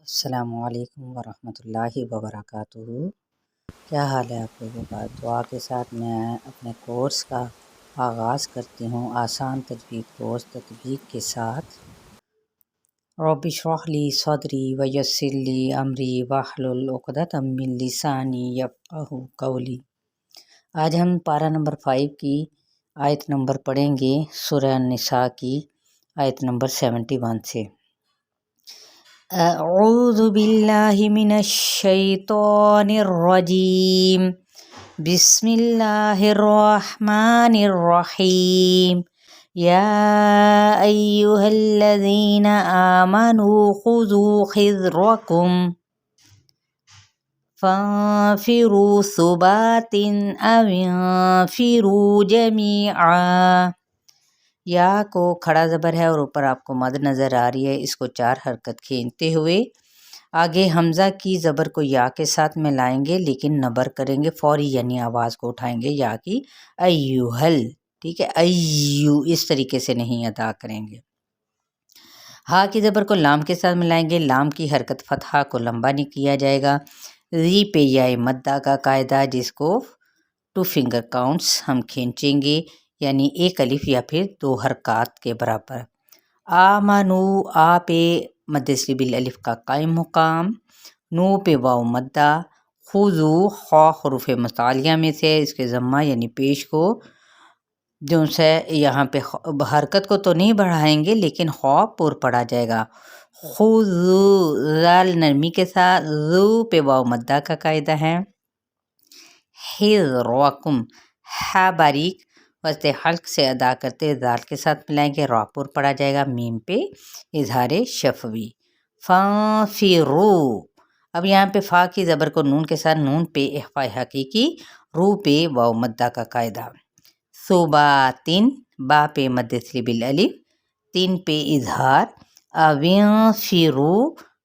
السلام علیکم ورحمۃ اللہ وبرکاتہ۔ کیا حال ہے آپ لوگوں کا؟ دعا کے ساتھ میں اپنے کورس کا آغاز کرتی ہوں، آسان تجوید کورس تطبیق کے ساتھ۔ رب اشرح لی صدری ویسر لی امری واحلل عقدۃ من لسانی یفقہوا قولی۔ آج ہم پارہ نمبر 5 کی آیت نمبر پڑھیں گے، سورہ النساء کی آیت نمبر 71 سے۔ اعوذ باللہ من الشیطان الرجیم، بسم اللہ الرحمن الرحیم۔ یا ایہا الذین آمنوا خذوا حذرکم فانفروا ثبات او انفروا جمیعا۔ یا کو کھڑا زبر ہے اور اوپر آپ کو مد نظر آ رہی ہے، اس کو 4 حرکت کھینچتے ہوئے آگے حمزہ کی زبر کو یا کے ساتھ ملائیں گے، لیکن نبر کریں گے فوری، یعنی آواز کو اٹھائیں گے یا کی ایوہل، ٹھیک ہے، ایو اس طریقے سے نہیں ادا کریں گے۔ ہا کی زبر کو لام کے ساتھ ملائیں گے، لام کی حرکت فتحہ کو لمبا نہیں کیا جائے گا۔ ری پہ یا مدہ کا قاعدہ، جس کو 2 فنگر کاؤنٹس ہم کھینچیں گے، یعنی ایک الف یا پھر 2 حرکات کے برابر۔ آمنو، آ پہ مد سیبل الف کا قائم مقام، نو پہ واو مدہ، خذو خا حروف متعالیہ میں سے، اس کے ضمہ یعنی پیش کو جو سے یہاں پہ حرکت کو تو نہیں بڑھائیں گے، لیکن خا پر پڑا جائے گا۔ خذو زال نرمی کے ساتھ، زو پہ واو مدہ کا قاعدہ ہے۔ حذرکم، ہا باریک وسط حلق سے ادا کرتے زال کے ساتھ ملائیں گے، را پر پڑا جائے گا، میم پہ اظہار شفوی۔ فانفرو، اب یہاں پہ فا کی زبر کو نون کے ساتھ، نون پہ اخفاء حقیقی، رو پہ واو مدہ کا قاعدہ۔ ثباتن، با پہ مد سیبل الف، 3 پہ اظہار، اوینفرو،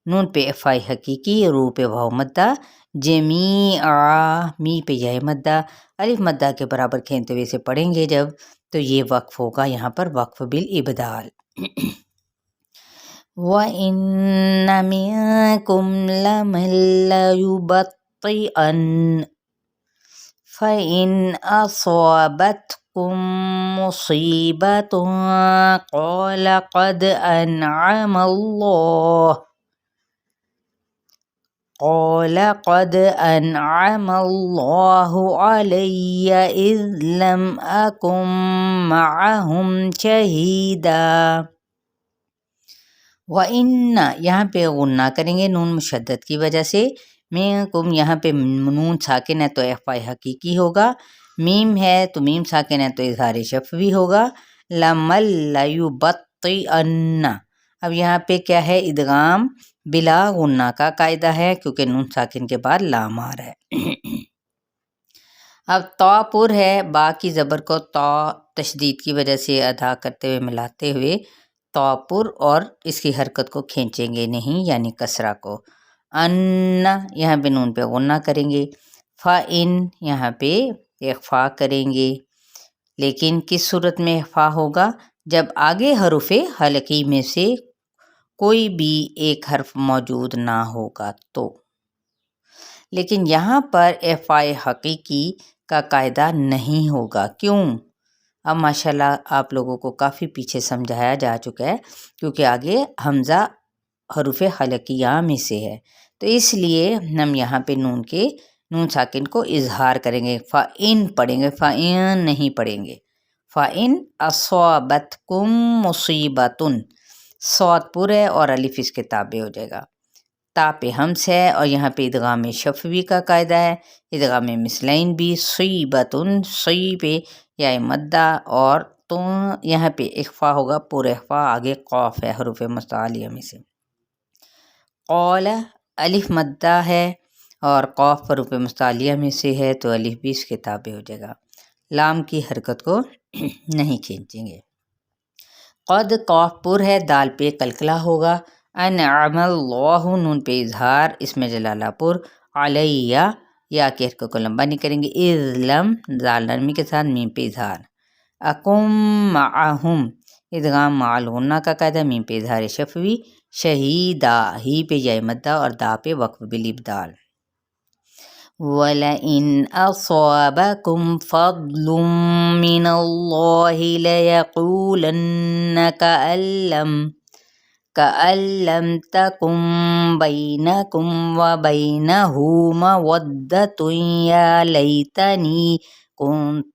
نون پہ اخفاء حقیقی، رو پہ واو مدہ، جمیعا، می پہ یا مدہ، الف مدہ کے برابر کھینتے ہوئے سے پڑھیں گے جب، تو یہ وقف ہوگا یہاں پر وقف بالابدال۔ وَإِنَّ مِنْكُمْ لَمَن لَّيُبَطِّئَنَّ فَإِنْ أَصَابَتْكُم مُّصِيبَةٌ قَالَ قَدْ أَنْعَمَ اللَّهُ عَلَيَّ إِذْ لَمْ أَكُن مَّعَهُمْ شَهِيدًا۔ وَإِنَّ یہاں پہ غنہ کریں گے نون مشدد کی وجہ سے، مِنْکُم یہاں پہ نون ساکن ہے تو اخفاء حقیقی ہوگا، میم ہے تو میم ساکن ہے تو اظہار شفوی ہوگا۔ لَمَن لَّيُبَطِّئَنَّ، اب یہاں پہ کیا ہے، ادغام بلا غنہ کا قاعدہ ہے، کیونکہ نون ساکن کے بعد لام آ رہا ہے۔ اب تا پر ہے، با کی زبر کو تا تشدید کی وجہ سے ادا کرتے ہوئے ملاتے ہوئے تا پر، اور اس کی حرکت کو کھینچیں گے نہیں، یعنی کسرہ کو۔ ان، یہاں پہ نون پہ غنہ کریں گے۔ فَإِن، یہاں پہ اخفاء کریں گے، لیکن کس صورت میں اخفاء ہوگا؟ جب آگے حروف حلقی میں سے کوئی بھی ایک حرف موجود نہ ہوگا تو۔ لیکن یہاں پر اخفاء حقیقی کا قاعدہ نہیں ہوگا، کیوں؟ اب ماشاءاللہ آپ لوگوں کو کافی پیچھے سمجھایا جا چکا ہے، کیونکہ آگے حمزہ حروف حلقیہ میں سے ہے، تو اس لیے ہم یہاں پہ نون ساکن کو اظہار کریں گے، فَإِن پڑھیں گے، فَإِن نہیں پڑھیں گے۔ فَإِن أَصَابَتْكُم مُّصِيبَةٌ، صاد پر ہے اور الف اس کے تابع ہو جائے گا، تا پہ حمز ہے اور یہاں پہ ادغام شفوی کا قاعدہ ہے، ادغام مثلین بھی، صیبۃ، صی پہ یا مدہ، اور تو یہاں پہ اخفاء ہوگا، پر اخفاء، آگے قاف ہے حروف متعالیہ میں سے۔ قال، الف مدہ ہے اور قاف حروف متعالیہ میں سے ہے، تو الف بھی اس کے تابع ہو جائے گا، لام کی حرکت کو نہیں کھینچیں گے۔ قد، قاف پر ہے، دال پہ قلقلہ ہوگا۔ انعم اللہ، نون پہ اظہار، اس میں جلالہ پر، علیہ، یا کی حرکت کو لمبا نہیں کریں گے، اذ لم، زال نرمی کے ساتھ میم پہ اظہار۔ اکم معہم، ادغام مع الغنہ کا قاعدہ، میم پہ اظہار شفوی، शहीदा, ही पे जाए मद्दा और दा पे वक्फ बिल इब्दाल। वलइन अस्वाबकुम फद्लुम मिनल्लाहि लयक़ूलन्न कअल्लम तकुम बैनकुम व बैनहु मवद्दतुन या लैतनी कुंत।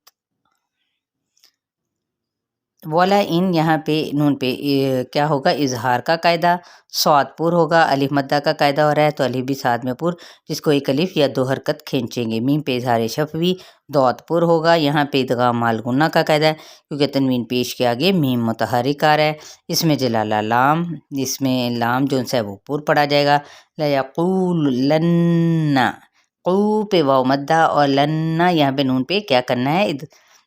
वाला इन यहाँ पे नून पे क्या होगा, इजहार का कायदा, स्वादपुर होगा, अलिफ मद्दा का कायदा हो रहा है तो अलिफ भी साथ में पुर, जिसको एक अलिफ या दो हरकत खींचेंगे। मीम पे इजहार शफवी, दौतपुर होगा, यहाँ पे इदगाम माल गुन्ना का कायदा है क्योंकि तनवीन पेश के आगे मीम मुतहरिक आ रहा है। इसमें जलाला लाम, इसमें लाम जो है वो पुर पढ़ा जाएगा। लयक़ूलन्ना, क़ू पे वाव मद्दा और लन्ना यहाँ पे नून पे क्या करना है,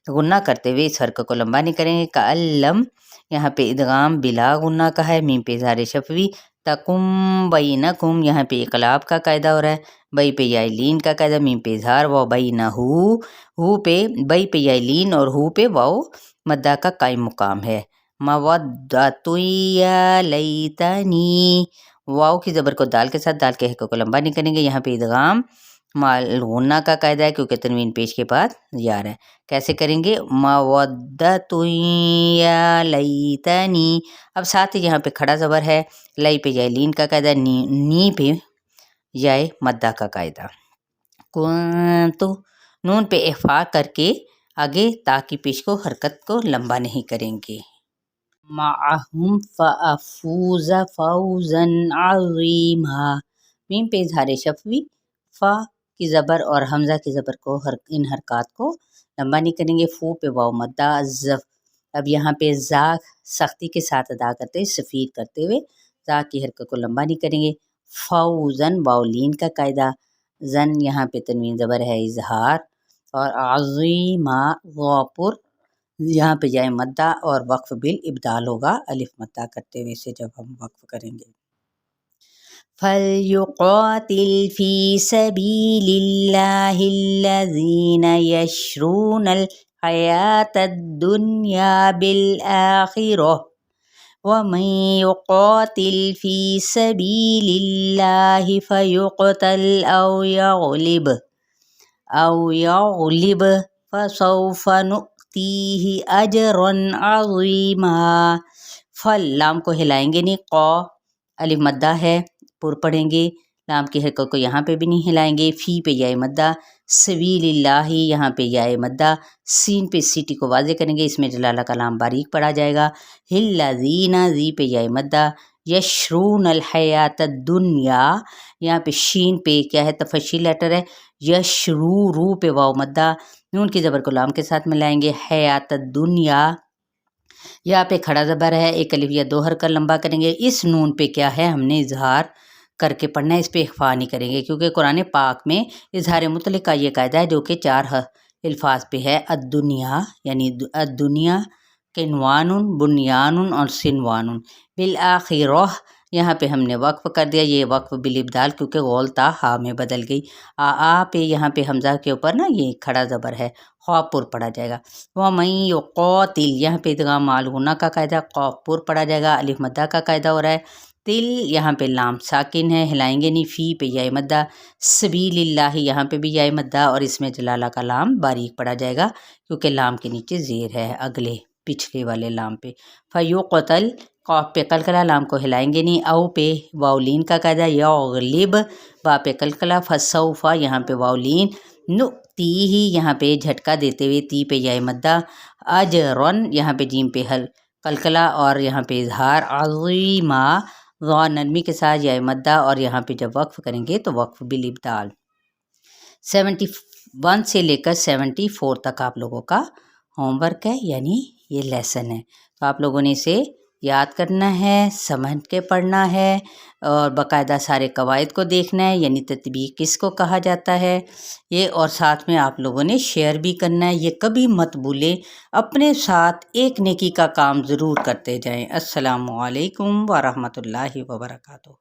गुन्ना करते हुए इस हरकत को लंबा नहीं करेंगे। कअल्लम यहाँ पे इदगाम बिला गुन्ना का है, मीम पे इज़हार शफवी। तकुम बैनकुम यहाँ पे इक़लाब का कायदा हो रहा है, बई पे यालीन का कायदा, मीम पे इज़हार, वाव बैनहु, हु पे बई पे यालीन और हु पे वाव मद्दा का कायम मुकाम है। मवद्दतु या लैतनी, वाव की ज़बर को दाल के साथ, दाल के हरकत को लंबा नहीं करेंगे। यहाँ पे इदगाम माल गुन्ना का कायदा है क्योंकि तनवीन पेश के बाद जा रहा है। कैसे करेंगे, मवद्दतु या लैतनी। अब साथ ही यहाँ पे खड़ा ज़बर है, लई पे यालीन का कायदा, नी पे याए मद्दा का कायदा। कुंतु नून पे इफ़ा करके आगे ताकि पेश को हरकत को लंबा नहीं करेंगे। माअहुम फ़अफ़ूज़ फ़ौज़न अज़ीमा, मीम पे इज़हार शफवी, फ़ा की ज़बर और हमज़ा की ज़बर को इन हरकत को लंबा नहीं करेंगे। फू पे वाव मद्दा ज़फ। अब यहाँ पे ज़ा सख्ती के साथ अदा करते हुए, सफ़ीर करते हुए ज़ा की हरकत को लंबा नहीं करेंगे। फ़ौज़न वाउलीन का कायदा, ज़न यहाँ पे तनवीन ज़बर है इज़हार, और अज़ीमा वापुर यहाँ पे जाए मद्दा और वक्फ बिल इब्दाल होगा अलिफ मद्दा करते हुए से जब हम वक्फ करेंगे। फल्युक़ातिल फ़ी सबीलिल्लाहिल्लज़ीना यशरूनल हयातद दुन्या बिल आखिरह वमन युक़ातिल फ़ी सबीलिल्लाहि फ़युक़तल औ यग़लिब फ़सौफ़ नुअतीहि अजरन अज़ीमा। फल लाम को हिलाएंगे नहीं, क़ौ अलिफ मद्दा है, पुर पढ़ेंगे, लाम की हरकत को यहाँ पे भी नहीं हिलाएंगे। फ़ी पे याए मद्दा, सबीलिल्लाहि यहाँ पे याए मद्दा, सीन पे सीटी को वाज़े करेंगे, इसमें जलाला का लाम बारीक पढ़ा जाएगा। हिल्लज़ीना ज़ी पे याए मद्दा, यशरूनल हयातद दुन्या यहाँ पे शीन पे क्या है, तफ़शील लेटर है, यशरू रू पे वाव मद्दा, नून की ज़बर को लाम के साथ मिलाएंगे। हयातद दुन्या यहाँ पे खड़ा ज़बर है, एक अलिफ या दो हरकत लंबा करेंगे। इस नून पे क्या है, हमने इजहार करके पढ़ना है, इस पे इख्फा नहीं करेंगे क्योंकि कुरान पाक में इजहार मुतलक का ये कायदा है जो कि चार अल्फाज पे है। अद्दुनिया यानी अद्दुनिया, किनवानुन, बुनियानुन और सिनवानुन। बिल आखिरह यहाँ पे हमने वक्फ कर दिया, ये वक्फ बिल इब्दाल क्योंकि गौल ता हा में बदल गई। आ पे यहाँ पे हमज़ा के ऊपर ना ये खड़ा ज़बर है, ख़ौपुर पढ़ा जाएगा। वमन युक़ातिल यहाँ पे इदगाम माल गुन्ना का कायदा, क़ौपुर पढ़ा जाएगा, अलिफ मद्दा का कायदा हो रहा है। तिल यहाँ पे लाम साकिन है, हिलाएंगे नहीं। फ़ी पे याए मद्दा, सबीलिल्लाहि यहाँ पे भी याए मद्दा और इसमें जलाला का लाम बारीक पढ़ा जाएगा क्योंकि लाम के नीचे ज़ेर है अगले पिछले वाले लाम पे। फ़युक़तल क़ाफ पे कलकला, लाम को हिलाएंगे नहीं। औ पे वाउलीन का कायदा, यग़लिब बा पे कलकला, फ़सौफ़ा यहाँ पे वाउलीन, नुअतीहि यहाँ पे झटका देते हुए ती पे याए मद्दा, अजरन यहाँ पे जीम पे हल कलकला और यहाँ पे इजहार, अज़ीमा ज़ा नरमी के साथ याए मद्दा और यहाँ पे जब वक्फ करेंगे तो वक्फ बिल इब्दाल। 71 से लेकर 74 तक आप लोगों का होमवर्क है, यानी ये लेसन है, तो आप लोगों ने इसे याद करना है, समझ के पढ़ना है और बाकायदा सारे कवायद को देखना है, यानी तत्बीक किसको कहा जाता है ये, और साथ में आप लोगों ने शेयर भी करना है। ये कभी मत भूलें, अपने साथ एक नेकी का काम ज़रूर करते जाएं। अस्सलामु अलैकुम व रहमतुल्लाहि व बरकातुहू।